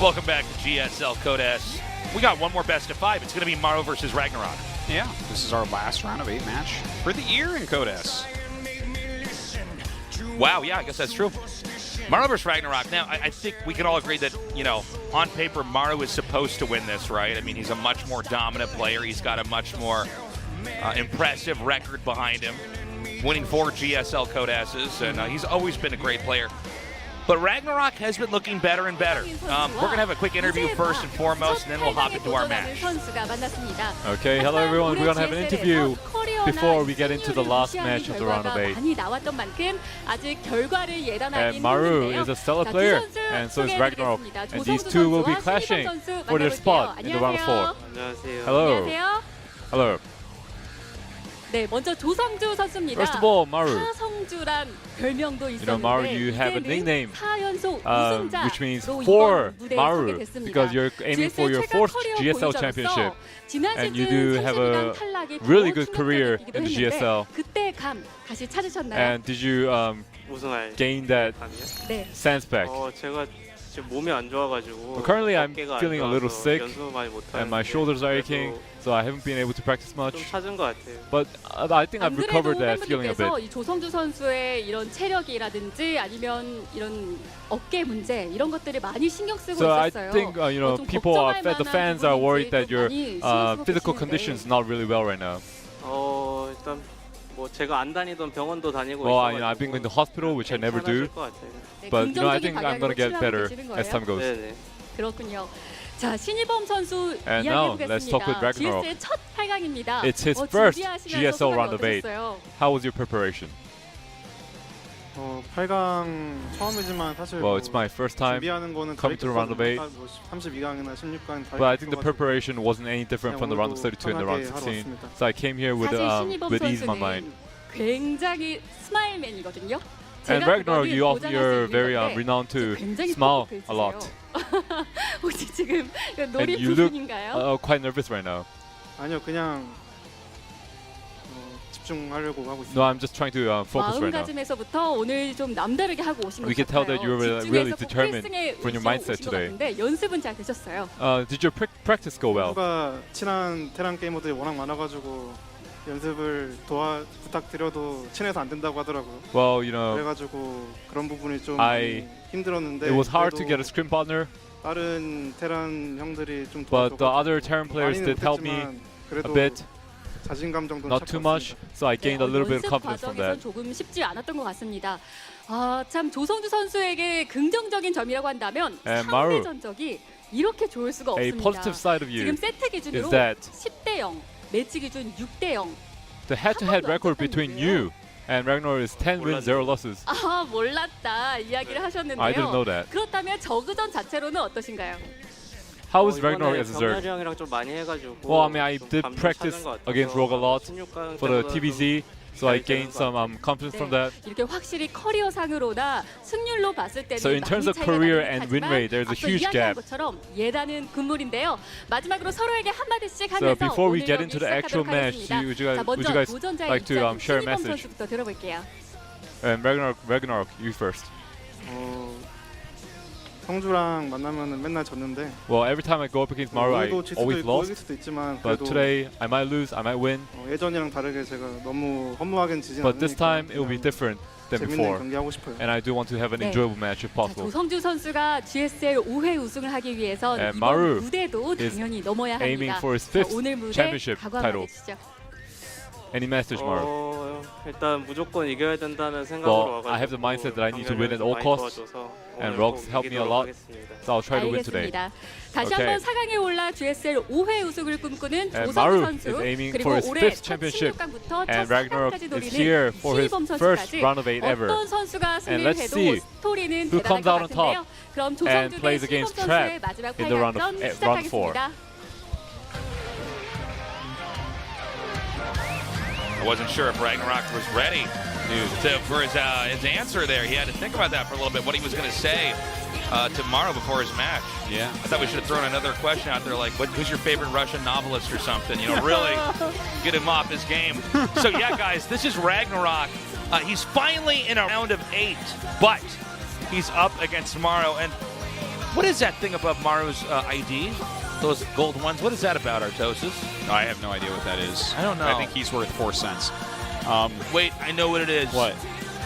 Welcome back to GSL Code S. We got one more best of 5. It's going to be Maru versus Ragnarok. Yeah, this is our last round of 8 match for the year in Code S. Wow, yeah, I guess that's true. Maru versus Ragnarok. Now, I think we can all agree that, you know, on paper, Maru is supposed to win this, right? I mean, he's a much more dominant player. He's got a much more impressive record behind him, winning 4 GSL Code S's, and he's always been a great player. But Ragnarok has been looking better and better. We're going to have a quick interview first and foremost, and then we'll hop into our match. Okay, hello everyone. We're going to have an interview before we get into the last match of the round of 8. And Maru is a stellar player, and so is Ragnarok. And these two will be clashing for their spot in the round of 4. Hello. Hello. First of all, Maru. You know, Maru, you have a nickname, which means 4 Maru, because you're aiming for your 4th GSL championship. And you do have a really good career in the GSL. And did you gain that sense back? Well, currently, I'm feeling a little sick, and my shoulders are aching, so I haven't been able to practice much. But I think I've recovered that feeling a bit. 조성주 선수의 이런 체력이라든지 아니면 이런 어깨 문제 이런 것들을 많이 신경 쓰고 So I 있었어요. think the fans are worried that your physical condition is not really well right now. 일단 뭐 제가 안 다니던 병원도 다니고 Well, you know, I've been going to hospital, which I never do. But you know, I think I'm gonna get better as time goes. 그렇군요. 자, 신이범 선수 And now let's talk with Ragnarok. GSL 첫 8강입니다. It's his first GSL round of 8. How was your preparation? 8강 처음이지만 사실 Well, it's my first time 준비하는 거는 coming to the round of 8. 32강이나 16강 다. But I think the preparation wasn't any different from the round of 32 and the round of 16. So I came here with ease in my mind. 굉장히 스마일맨이거든요. And Ragnarok, you're very renowned to smile a lot. 혹시 지금 놀이 And you look 부분인가요? quite nervous right now. 아니요, 그냥 집중하려고 하고 있어요. No, I'm just trying to focus right now. 마음가짐에서부터 오늘 좀 남다르게 하고 오신 것 같아요. We can tell that you were really determined 집중해서 from your mindset today. 연습은 잘 되셨어요. Did your practice go well? 친구가 친한 테란 게이머들이 워낙 많아가지고 연습을 부탁드려도 친해서 안 된다고 하더라고요. Well, you know, 그래가지고 그런 부분이 좀 힘들었는데. It was hard to get a scrim partner. 다른 테란 형들이 좀 But the other Terran players did help me a bit. 자신감 정도는 Not too much, so I gained a little bit of confidence from that. 조금 쉽지 않았던 것 같습니다. 참 조성주 선수에게 긍정적인 점이라고 한다면 상대 전적이 이렇게 좋을 수가 A 없습니다. positive side of you 지금 세트 기준으로 is that 10대 0, 매치 기준 6대 0. The head-to-head record between you and Ragnarok is 10 wins, 0 losses. 몰랐다 이야기를 하셨는데요. I didn't know that. 그렇다면 저그전 자체로는 어떠신가요? How was Ragnarok as a Zerg? 형이랑 좀 많이 해가지고. Well, I mean, I did practice against Rogue a lot for the TVZ, so I gained some confidence from that. 이렇게 확실히 커리어상으로나 승률로 봤을 때는 So in terms of career and win rate, there's a huge gap. 것처럼 예단은 금물인데요. 마지막으로 서로에게 한 마디씩 So 하면서 before we 오늘 get into the actual match, would you guys like to share a message? 선수부터 들어볼게요. And Ragnarok, you first. 성주랑 만나면은 맨날 졌는데. Well, every time I go up against Maru, I always lost. But today, I might lose, I might win. 예전이랑 다르게 제가 너무 허무하게 지진 않으니까. But this time, it will be different than before. 재밌는 경기 하고 싶어요. And I do want to have an enjoyable match if possible. 조성주 선수가 GSL 5회 우승을 하기 위해서 이번 Maru 무대도 당연히 넘어야 합니다. aiming for his 5th 오늘 무대 championship 각오 title. 한마디 해주시죠. Any message, Maru? 일단 무조건 이겨야 된다는 생각으로 Well, I have the mindset that I need to win at all costs, and Rogues helped me a lot, so I'll try to win today. 다시 한번 4강에 올라 GSL 5회 우승을 꿈꾸는 조성주 Maru 선수, is aiming 그리고 for his 올해 5th 첫 championship, 16강부터 첫 and Ragnarok 4강까지 is 노리는 here for his 신이범 first 선수까지 round of 8 ever. 어떤 선수가 And let's 승리를 see 해도 스토리는 who 대단할 comes 것 out on top 같은데요. 그럼 and 조성주 대 plays 신이범 against 선수의 Trap 마지막 in the round 4. 시작하겠습니다. I wasn't sure if Ragnarok was ready for his answer there. He had to think about that for a little bit, what he was going to say to Maru before his match. Yeah. I thought we should have thrown another question out there, like, who's your favorite Russian novelist or something? You know, really get him off his game. So, yeah, guys, this is Ragnarok. He's finally in a round of 8, but he's up against Maru. And What is that thing above Maru's ID? Those gold ones? What is that about, Artosis? I have no idea what that is. I don't know. I think he's worth 4 cents. Wait, I know what it is. What?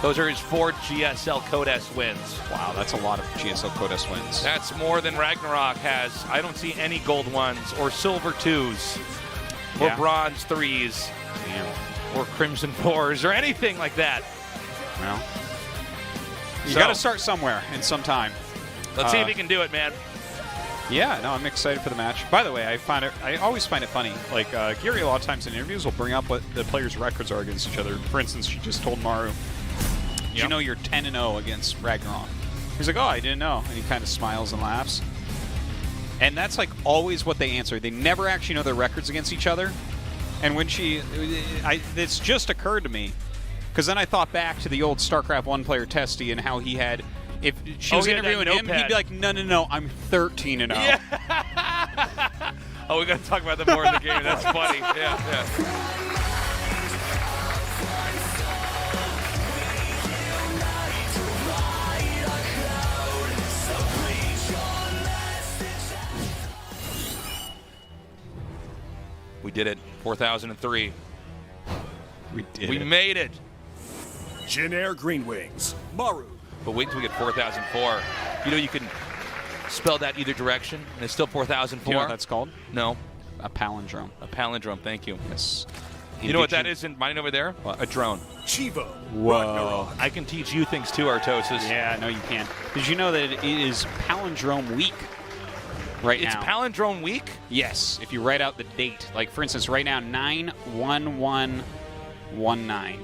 Those are his 4 GSL Code S wins. Wow, that's a lot of GSL Code S wins. That's more than Ragnarok has. I don't see any gold ones or silver 2s or bronze 3s or crimson 4s or anything like that. Well, you got to start somewhere and sometime. Let's see if he can do it, man. Yeah, no, I'm excited for the match. By the way, I always find it funny. Like, Gary a lot of times in interviews will bring up what the players' records are against each other. For instance, she just told Maru, you know you're 10-0 against Ragnarok? He's like, oh, I didn't know. And he kind of smiles and laughs. And that's like always what they answer. They never actually know their records against each other. And when it's just occurred to me, because then I thought back to the old StarCraft 1 player Testy and how he had, if she was interviewing him, he'd be like, no, I'm 13-0. Yeah. Oh, we got to talk about that more in the game. That's funny. Yeah. We did it. 4003. We made it. Jin Air Green Wings. Maru. But wait until we get 4004. You know you can spell that either direction, and it's still 4004. Do you know what that's called? No. A palindrome. A palindrome, thank you. Yes. You know what that is in mine over there? What? A drone. Chivo. Whoa. I can teach you things too, Artosis. Yeah, no, you can't. Did you know that it is palindrome week right now? It's palindrome week? Yes. If you write out the date. Like, for instance, right now, 9/11/19.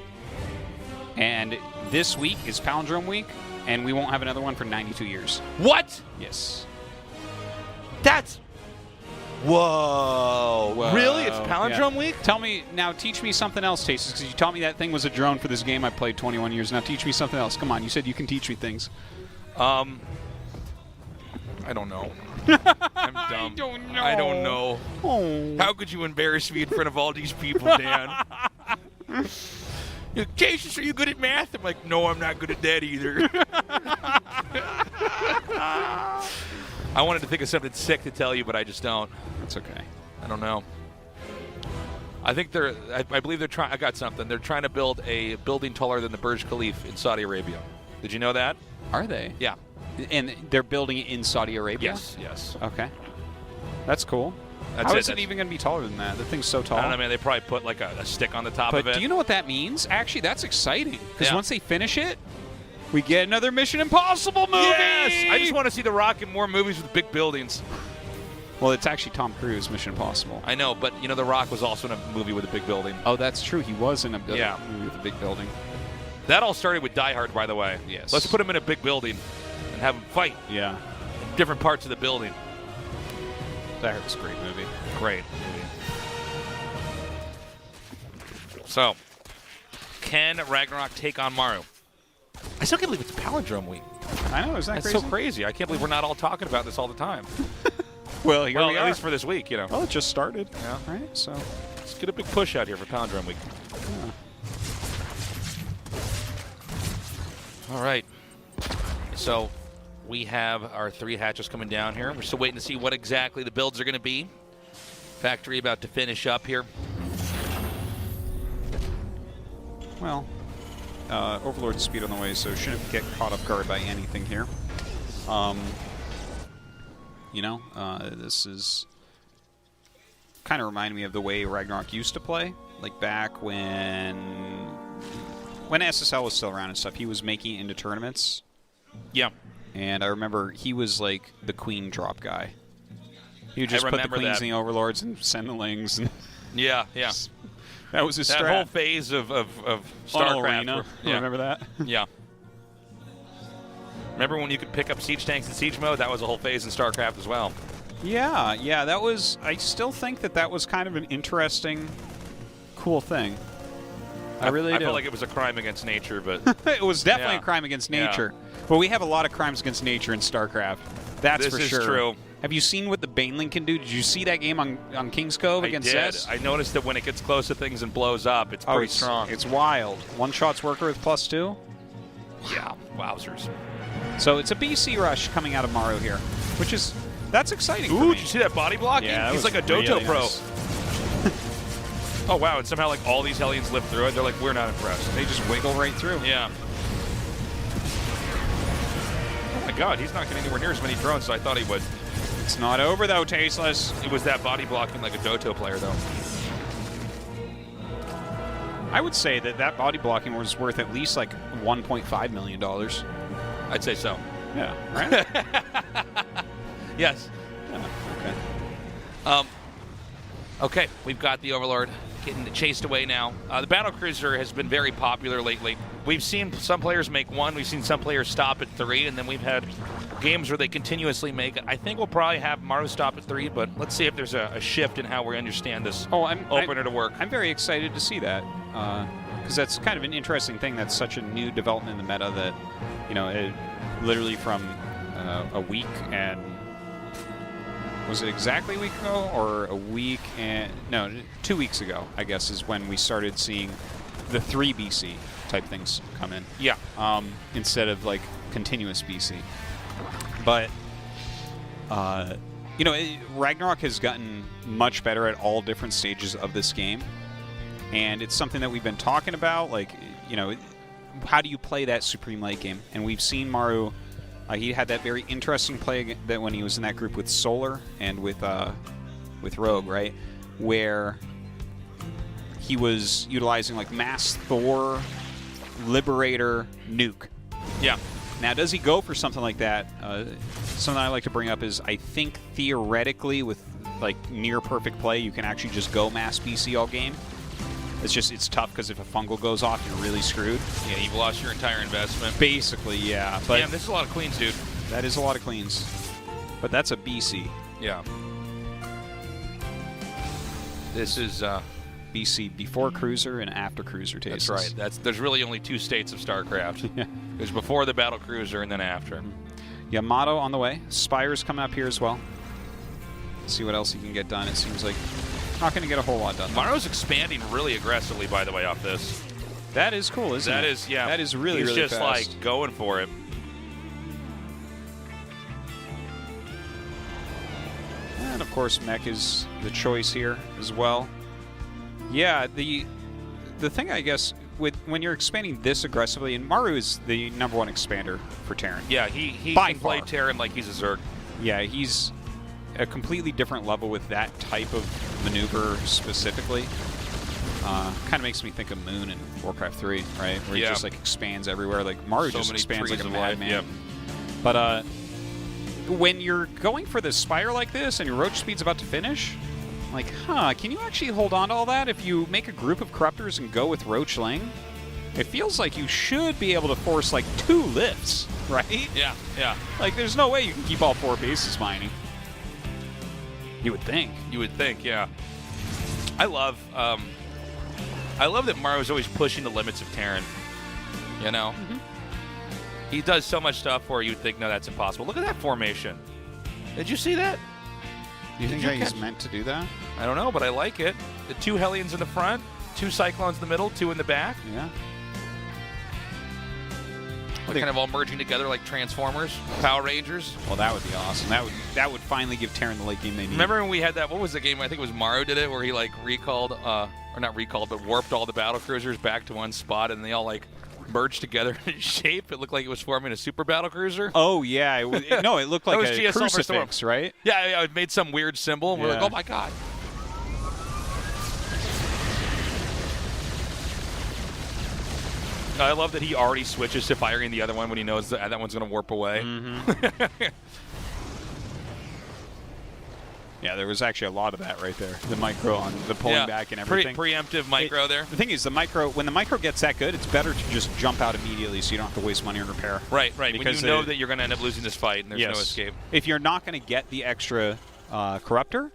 And this week is palindrome week, and we won't have another one for 92 years. What? Yes. That's... Whoa. Really? It's palindrome week? Tell me, now teach me something else, Tastes, because you taught me that thing was a drone for this game I played 21 years. Now teach me something else. Come on, you said you can teach me things. I don't know. I'm dumb. I don't know. Oh. How could you embarrass me in front of all these people, Dan? Cassius, are you good at math? I'm like, no, I'm not good at that either. I wanted to think of something sick to tell you, but I just don't. That's okay. I don't know. I think I believe they're trying. I got something. They're trying to build a building taller than the Burj Khalifa in Saudi Arabia. Did you know that? Are they? Yeah. And they're building it in Saudi Arabia? Yes. Okay. That's cool. How is it even going to be taller than that? The thing's so tall. I don't know, man. They probably put like a stick on the top of it. But do you know what that means? Actually, that's exciting. Because once they finish it, we get another Mission Impossible movie! Yes! I just want to see The Rock in more movies with big buildings. Well, it's actually Tom Cruise, Mission Impossible. I know, but you know, The Rock was also in a movie with a big building. Oh, that's true. He was in a movie with a big building. That all started with Die Hard, by the way. Yes. Let's put him in a big building and have him fight. Yeah. Different parts of the building. Die Hard was a great movie. Great movie. So, can Ragnarok take on Maru? I still can't believe it's Palindrome Week. I know, isn't that That's crazy? so crazy. I can't believe we're not all talking about this all the time. Well, here we at are. least for this week, you know. Well, it just started. Yeah. Right, so let's get a big push out here for Palindrome Week. Yeah. All right. So we have our 3 hatches coming down here. We're still waiting to see what exactly the builds are going to be. Factory about to finish up here. Well, Overlord's speed on the way, so shouldn't get caught off guard by anything here. You know, this is kind of reminding me of the way Ragnarok used to play. Like back when SSL was still around and stuff, he was making it into tournaments. Yeah. And I remember he was like the queen drop guy. He would just put the queens in the overlords and send the lings. And yeah. That was his strat. That whole phase of StarCraft. Arena. Yeah. Remember that? Yeah. Remember when you could pick up siege tanks in siege mode? That was a whole phase in StarCraft as well. Yeah, that was... I still think that was kind of an interesting, cool thing. I really do. I feel like it was a crime against nature, but... It was definitely a crime against nature. Yeah. But we have a lot of crimes against nature in StarCraft. That's for sure. This is true. Have you seen what the Baneling can do? Did you see that game on King's Cove against Zess? I noticed that when it gets close to things and blows up, it's pretty strong. It's wild. One shot's worker with +2? Yeah, wowzers. So it's a BC rush coming out of Maru here, which is, that's exciting for Ooh, me. did you see that body blocking? Yeah, He's like a really Doto pro. nice. Oh, wow, and somehow like all these Hellions live through it. They're like, we're not impressed. They just wiggle right through. Yeah. Oh my god, he's not getting anywhere near as many drones as I thought he would. It's not over though, Tasteless. It was that body blocking like a Doto player, though. I would say that that body blocking was worth at least like $1.5 million. I'd say so. Yeah, right? Yes. Okay. Okay, we've got the Overlord getting chased away now. The Battlecruiser has been very popular lately. We've seen some players make 1, we've seen some players stop at 3, and then we've had games where they continuously make it. I think we'll probably have Maru stop at 3, but let's see if there's a shift in how we understand this opener to work. I'm very excited to see that, because that's kind of an interesting thing. That's such a new development in the meta that, you know, it, literally from a week and... Was it exactly a week ago, or a week and... No, 2 weeks ago, I guess, is when we started seeing the 3 BC type things come in. Yeah. Instead of, like, continuous BC. But, you know, Ragnarok has gotten much better at all different stages of this game. And it's something that we've been talking about, like, you know, how do you play that Supreme late game? And we've seen Maru... he had that very interesting play that when he was in that group with Solar and with Rogue, right? Where he was utilizing like Mass Thor, Liberator, Nuke. Yeah. Now, does he go for something like that? Something I like to bring up is I think theoretically with like near perfect play, you can actually just go Mass BC all game. It's just, it's tough because if a fungal goes off, you're really screwed. Yeah, you've lost your entire investment. Basically, yeah. But damn, this is a lot of queens, dude. That is a lot of queens. But that's a BC. Yeah. This is BC before Cruiser and after Cruiser Tasteless. That's right. There's really only 2 states of StarCraft. Yeah. There's before the Battle Cruiser and then after. Yamato on the way. Spire's coming up here as well. See what else he can get done. It seems like not going to get a whole lot done. Maru's expanding really aggressively, by the way, off this. That is cool, isn't it? That is, yeah. That is really, really fast. He's just like going for it. And of course, Mech is the choice here as well. Yeah, the thing I guess with when you're expanding this aggressively, and Maru is the #1 expander for Terran. Yeah, he By can play far. Terran like he's a Zerg. Yeah, he's a completely different level with that type of maneuver specifically. Kind of makes me think of Moon in Warcraft 3, right? Where he just like expands everywhere. Like Maru So just many expands like trees a of life, madman. yep. But when you're going for the Spire like this and your Roach speed's about to finish, like, can you actually hold on to all that if you make a group of Corruptors and go with Roach Lang? It feels like you should be able to force like 2 lifts, right? Yeah, yeah. Like there's no way you can keep all 4 bases mining. You would think. You would think, yeah. I love that Maru's always pushing the limits of Terran. You know? He does so much stuff where you'd think, no, that's impossible. Look at that formation. Did you see that? You think you that he's catch- meant to do that? I don't know, but I like it. The 2 Hellions in the front, 2 Cyclones in the middle, 2 in the back. Yeah. They're kind of all merging together like Transformers, Power Rangers. Well, that would be awesome. That would finally give Terran the late game they need. Remember when we had that, what was the game? I think it was Maru did it, where he like recalled, or not recalled, but warped all the battle cruisers back to one spot, and they all like merged together in shape. It looked like it was forming a super battle cruiser. Oh yeah, it looked like was a GSL for Storm. crucifix, right? Yeah, it made some weird symbol, and we're like, Yeah. oh my god. I love that he already switches to firing the other one when he knows that one's going to warp away. Yeah, there was actually a lot of that right there. The micro on the pulling back and everything. Preemptive micro there. The thing is, when the micro gets that good, it's better to just jump out immediately so you don't have to waste money on repair. Right. Because when you know that you're going to end up losing this fight and there's no escape. If you're not going to get the extra Corruptor,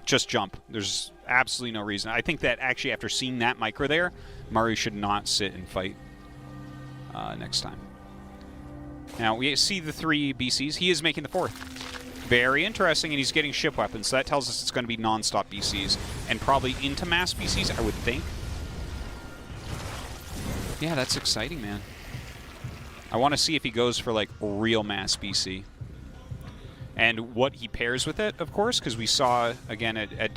just jump. There's absolutely no reason. I think that actually after seeing that micro there, Maru should not sit and fight next time. Now, we see the 3 BCs. He is making the 4th. Very interesting, and he's getting ship weapons, so that tells us it's going to be non-stop BCs, and probably into mass BCs, I would think. Yeah, that's exciting, man. I want to see if he goes for like real mass BC. And what he pairs with it, of course, because we saw, again, at